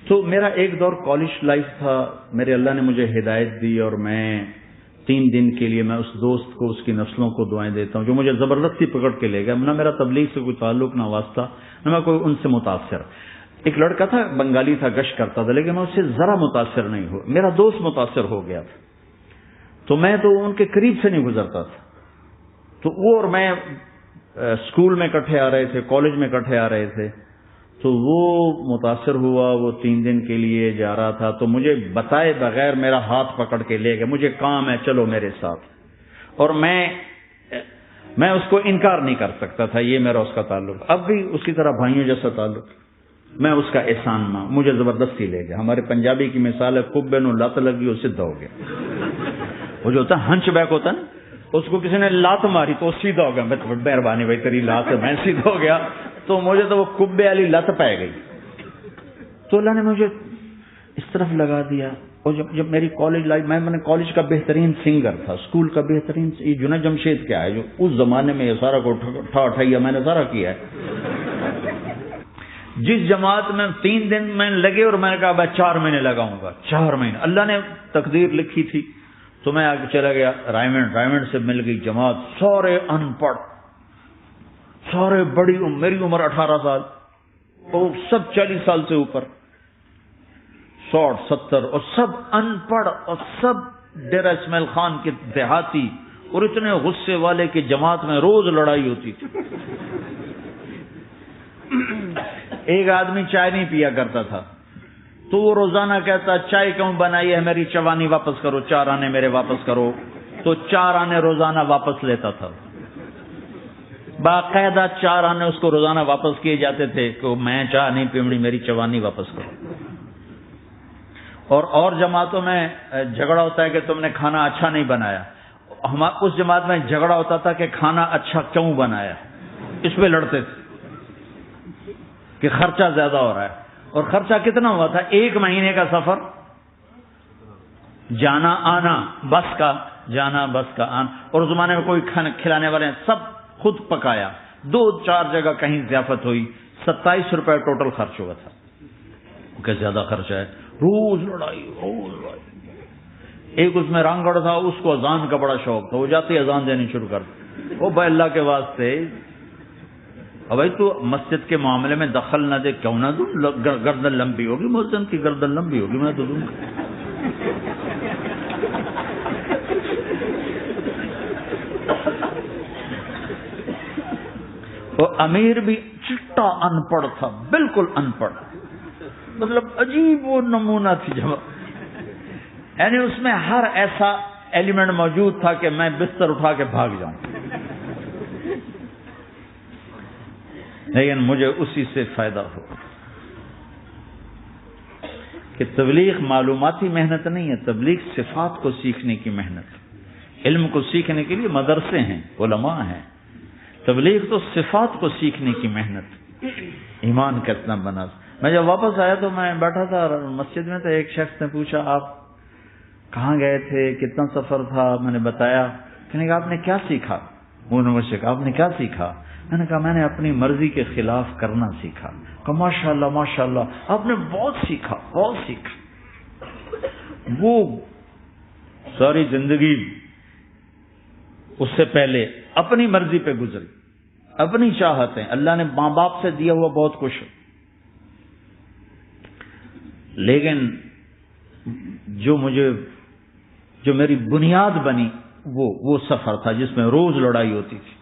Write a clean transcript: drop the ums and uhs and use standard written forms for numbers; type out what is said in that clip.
تو میرا ایک دور کالج لائف تھا، میرے اللہ نے مجھے ہدایت دی اور میں 3 دن کے لیے میں اس دوست کو، اس کی نسلوں کو دعائیں دیتا ہوں جو مجھے زبردستی پکڑ کے لے گیا. نہ میرا تبلیغ سے کوئی تعلق، نہ واسطہ، نہ میں کوئی ان سے متاثر. ایک لڑکا تھا، بنگالی تھا، گشت کرتا تھا، لیکن میں اس سے ذرا متاثر نہیں ہوا. میرا دوست متاثر ہو گیا تھا تو میں تو ان کے قریب سے نہیں گزرتا تھا. تو وہ اور میں اسکول میں اکٹھے آ رہے تھے، کالج میں اکٹھے آ رہے تھے. تو وہ متاثر ہوا، وہ 3 دن کے لیے جا رہا تھا تو مجھے بتائے بغیر میرا ہاتھ پکڑ کے لے گیا. مجھے کام ہے، چلو میرے ساتھ. اور میں اس کو انکار نہیں کر سکتا تھا، یہ میرا اس کا تعلق. اب بھی اس کی طرح بھائیوں جیسا تعلق. میں اس کا احسان مان، مجھے زبردستی لے گیا. ہمارے پنجابی کی مثال ہے، کبے نو لت لگی، وہ سیدھا ہو گیا. وہ جو ہوتا ہے ہنچ بیک ہوتا ہے نا، اس کو کسی نے لات ماری تو وہ سیدھا ہو گیا. مہربانی بھائی تیری لات ہے، میں سیدھا ہو گیا. تو مجھے تو وہ کبے والی لت پہ گئی. تو اللہ نے مجھے اس طرف لگا دیا. اور جب میری کالج لائف، میں نے کالج کا بہترین سنگر تھا، اسکول کا بہترین. یہ جنید جمشید کیا ہے جو اس زمانے میں یہ سارا کو ٹھا میں نے سارا کیا ہے. جس جماعت میں 3 دن میں لگے اور میں نے کہا میں 4 مہینے لگاؤں گا. 4 مہینے اللہ نے تقدیر لکھی تھی. تو میں آگے چلا گیا رائمنڈ سے مل گئی جماعت، سارے ان پڑھ، سارے بڑی میری عمر 18 سال اور سب 40 سال سے اوپر، 60 70 اور سب ان پڑھ اور سب ڈیرہ اسماعیل خان کے دیہاتی اور اتنے غصے والے کہ جماعت میں روز لڑائی ہوتی تھی. ایک آدمی چائے نہیں پیا کرتا تھا تو وہ روزانہ کہتا چائے کیوں بنائی ہے، میری چوانی واپس کرو، 4 آنے میرے واپس کرو. تو 4 آنے روزانہ واپس لیتا تھا. باقاعدہ 4 آنے اس کو روزانہ واپس کیے جاتے تھے کہ میں چائے نہیں پیمڑی، میری چوانی واپس کرو. اور جماعتوں میں جھگڑا ہوتا ہے کہ تم نے کھانا اچھا نہیں بنایا. اس جماعت میں جھگڑا ہوتا تھا کہ کھانا اچھا کیوں بنایا. اس پہ لڑتے تھے کہ خرچہ زیادہ ہو رہا ہے. اور خرچہ کتنا ہوا تھا؟ 1 مہینے کا سفر، جانا آنا، بس کا جانا بس کا آنا. اور اس زمانے میں کوئی کھلانے والے سب خود پکایا. 2-4 جگہ کہیں ضیافت ہوئی، 27 روپے ٹوٹل خرچ ہوا تھا. کہ زیادہ خرچہ ہے. روز لڑائی. ایک اس میں رانگڑ تھا، اس کو اذان کا بڑا شوق تھا، وہ جاتے ہی اذان دینی شروع کر دی. وہ بھائی اللہ کے واسطے بھائی تو مسجد کے معاملے میں دخل نہ دے، کیوں نہ دوں؟ گردن لمبی ہوگی، مؤذن کی گردن لمبی ہوگی، میں تو دوں گا. وہ امیر بھی چٹا ان پڑھ تھا، بالکل ان پڑھ، مطلب عجیب وہ نمونہ تھی جب، یعنی اس میں ہر ایسا ایلیمنٹ موجود تھا کہ میں بستر اٹھا کے بھاگ جاؤں. لیکن مجھے اسی سے فائدہ ہو کہ تبلیغ معلوماتی محنت نہیں ہے، تبلیغ صفات کو سیکھنے کی محنت. علم کو سیکھنے کے لیے مدرسے ہیں، علماء ہیں. تبلیغ تو صفات کو سیکھنے کی محنت. ایمان کتنا بنا. میں جب واپس آیا تو میں بیٹھا تھا مسجد میں، تو ایک شخص نے پوچھا آپ کہاں گئے تھے، کتنا سفر تھا. میں نے بتایا. کہنے کہا آپ نے کیا سیکھا؟ انہوں نے مجھ سے کہا آپ نے کیا سیکھا؟ میں نے کہا میں نے اپنی مرضی کے خلاف کرنا سیکھا. کہا ماشاء اللہ ماشاء اللہ، آپ نے بہت سیکھا بہت سیکھا. وہ ساری زندگی اس سے پہلے اپنی مرضی پہ گزری، اپنی چاہتیں. اللہ نے ماں باپ سے دیا ہوا بہت کچھ، لیکن جو میری بنیاد بنی وہ سفر تھا جس میں روز لڑائی ہوتی تھی.